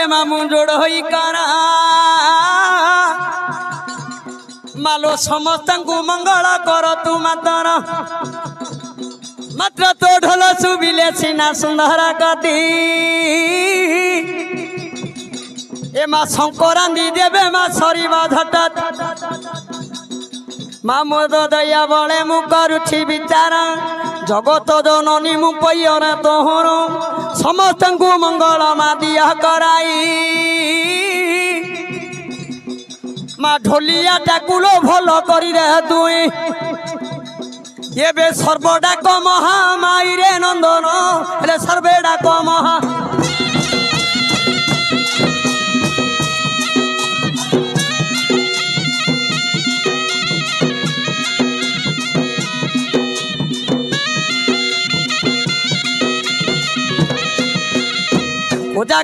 मामू जोड़ होई करा मालो समस्त को मंगल कर तू मातर मात्र तो ढोल सुबिले सीना सुंदर गति ए मा शंकरांदी देवे मा सरीबा झटत मा मोद दया बले मु करुछि विचार जगत जननी मु पैर तोहर समस्त को मंगल मा दिया कराई मा ढोलिया टाकुलो भल करी रे तुई ये सर्वडाक महामाई रे नंदन सर्वे डाक महा